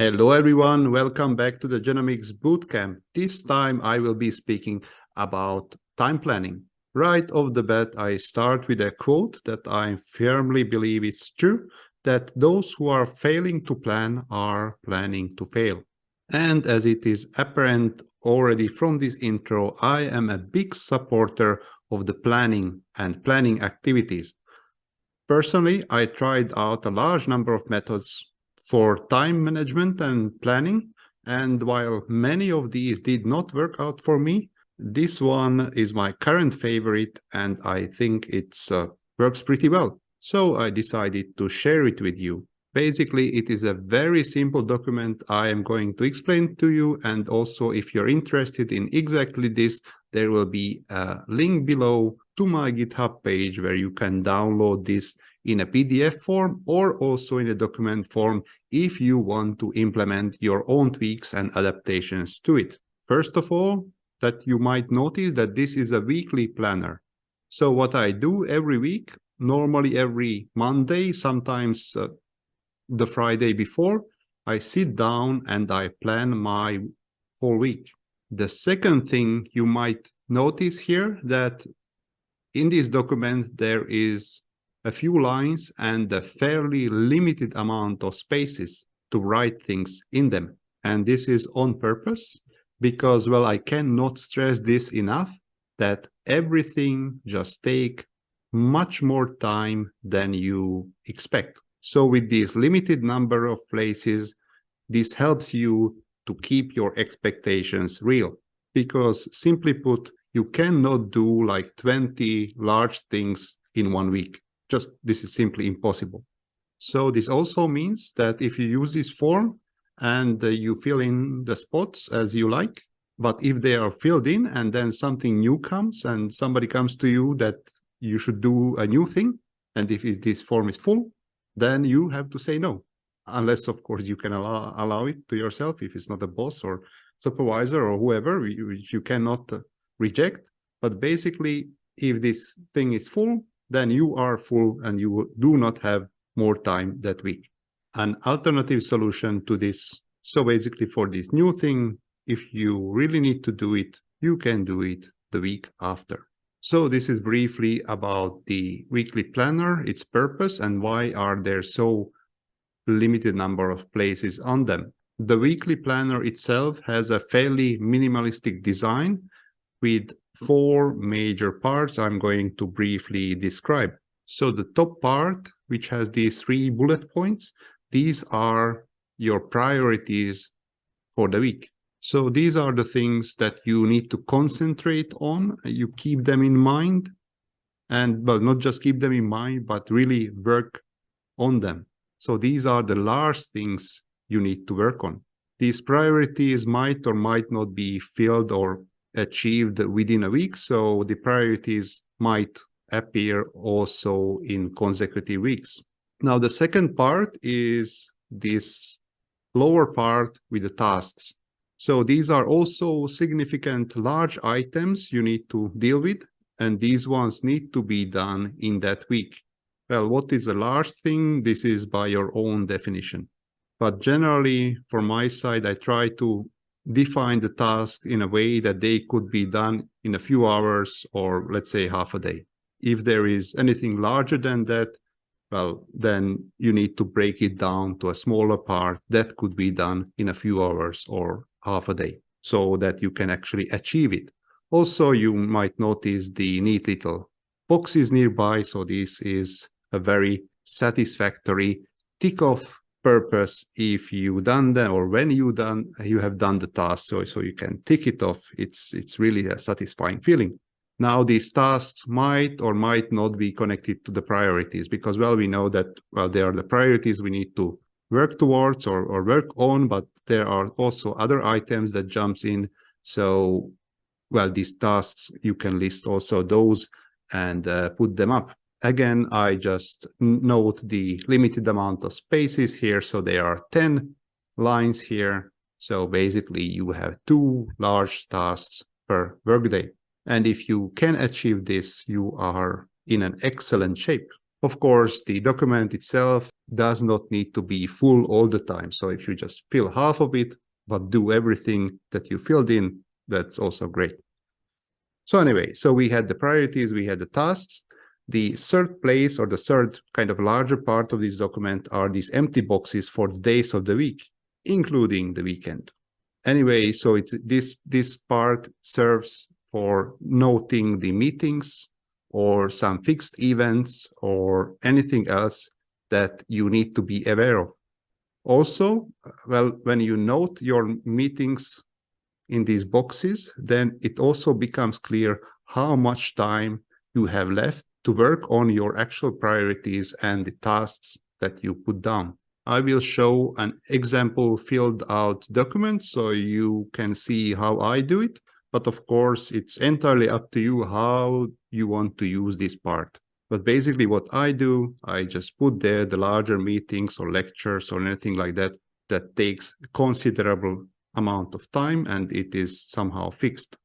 Hello everyone, welcome back to the Genomics Bootcamp. This time I will be speaking about time planning. Right off the bat, I start with a quote that I firmly believe is true, that those who are failing to plan are planning to fail. And as it is apparent already from this intro, I am a big supporter of the planning and planning activities. Personally, I tried out a large number of methods for time management and planning, and while many of these did not work out for me, this one is my current favorite, and I think it works pretty well. So I decided to share it with you. Basically, it is a very simple document I am going to explain to you, and also if you're interested in exactly this, there will be a link below to my GitHub page where you can download this in a PDF form or also in a document form if you want to implement your own tweaks and adaptations to it. First of all, that you might notice that this is a weekly planner. So what I do every week, normally every Monday, sometimes the Friday before, I sit down and I plan my whole week. The second thing you might notice here that in this document, there is a few lines and a fairly limited amount of spaces to write things in them. And this is on purpose because, well, I cannot stress this enough that everything just takes much more time than you expect. So with this limited number of places, this helps you to keep your expectations real. Because simply put, you cannot do like 20 large things in 1 week. Just this is simply impossible. So this also means that if you use this form and you fill in the spots as you like, but if they are filled in and then something new comes and somebody comes to you that you should do a new thing, and if this form is full, then you have to say no. Unless, of course, you can allow it to yourself if it's not a boss or supervisor or whoever, which you cannot reject. But basically, if this thing is full, then you are full and you do not have more time that week. An alternative solution to this, so basically for this new thing, if you really need to do it, you can do it the week after. So this is briefly about the weekly planner, its purpose, and why are there so limited number of places on them. The weekly planner itself has a fairly minimalistic design with 4 major parts I'm going to briefly describe. So the top part, which has these 3 bullet points, these are your priorities for the week. So these are the things that you need to concentrate on. You keep them in mind, and well, not just keep them in mind, but really work on them. So these are the large things you need to work on. These priorities might or might not be filled or achieved within a week. So the priorities might appear also in consecutive weeks. Now, the second part is this lower part with the tasks. So these are also significant large items you need to deal with, and these ones need to be done in that week. Well, what is a large thing? This is by your own definition. But generally, from my side, I try to define the task in a way that they could be done in a few hours or let's say half a day. If there is anything larger than that, well, then you need to break it down to a smaller part that could be done in a few hours or half a day so that you can actually achieve it. Also, you might notice the neat little boxes nearby. So this is a very satisfactory tick off purpose if you done that or when you have done the task. So you can tick it off. It's really a satisfying feeling. Now, these tasks might or might not be connected to the priorities because, well, we know that, well, they are the priorities we need to work towards or work on, but there are also other items that jumps in. So, well, these tasks, you can list also those and put them up. Again, I just note the limited amount of spaces here. So there are 10 lines here. So basically you have 2 large tasks per workday. And if you can achieve this, you are in an excellent shape. Of course, the document itself does not need to be full all the time. So if you just fill half of it, but do everything that you filled in, that's also great. So anyway, so we had the priorities, we had the tasks. The third place, or the third kind of larger part of this document, are these empty boxes for the days of the week, including the weekend. Anyway, so it's this part serves for noting the meetings or some fixed events or anything else that you need to be aware of. Also, well, when you note your meetings in these boxes, then it also becomes clear how much time you have left to work on your actual priorities and the tasks that you put down. I will show an example filled out document so you can see how I do it. But of course, it's entirely up to you how you want to use this part. But basically what I do, I just put there the larger meetings or lectures or anything like that that takes considerable amount of time and it is somehow fixed.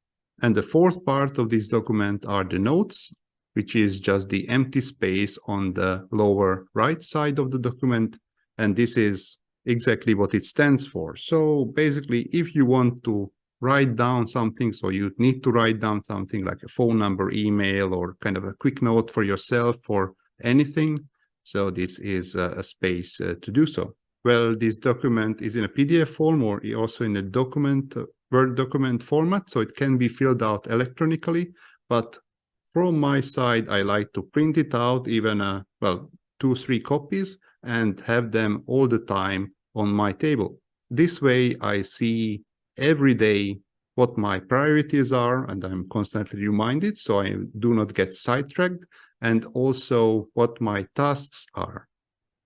And the fourth part of this document are the notes, which is just the empty space on the lower right side of the document. And this is exactly what it stands for. So basically, if you want to write down something, so you need to write down something like a phone number, email, or kind of a quick note for yourself or anything. So this is a space to do so. Well, this document is in a PDF form or also in a document, Word document format, so it can be filled out electronically. But from my side, I like to print it out, even, 2-3 copies, and have them all the time on my table. This way, I see every day what my priorities are, and I'm constantly reminded, so I do not get sidetracked, and also what my tasks are.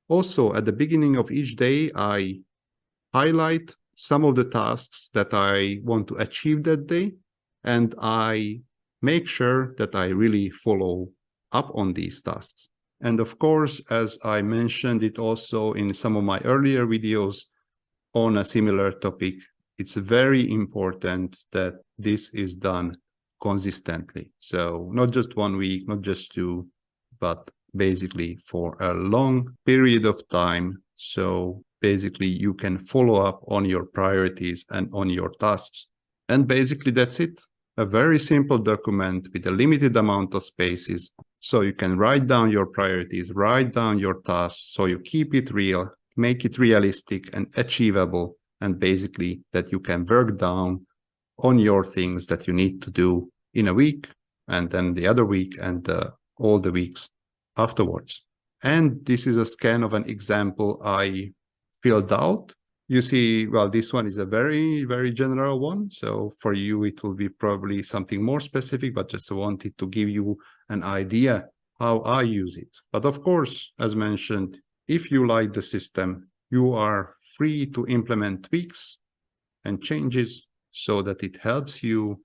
Also, at the beginning of each day, I highlight some of the tasks that I want to achieve that day, and I make sure that I really follow up on these tasks. And of course, as I mentioned it also in some of my earlier videos on a similar topic, it's very important that this is done consistently. So not just 1 week, not just 2, but basically for a long period of time. So basically you can follow up on your priorities and on your tasks. And basically that's it. A very simple document with a limited amount of spaces. So you can write down your priorities, write down your tasks, so you keep it real, make it realistic and achievable, and basically that you can work down on your things that you need to do in a week, and then the other week, and all the weeks afterwards. And this is a scan of an example I filled out. You see, well, this one is a very, very general one. So for you, it will be probably something more specific, but just wanted to give you an idea how I use it. But of course, as mentioned, if you like the system, you are free to implement tweaks and changes so that it helps you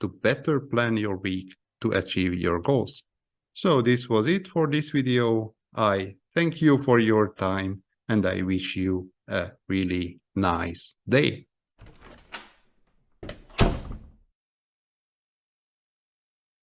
to better plan your week to achieve your goals. So this was it for this video. I thank you for your time and I wish you a really nice day.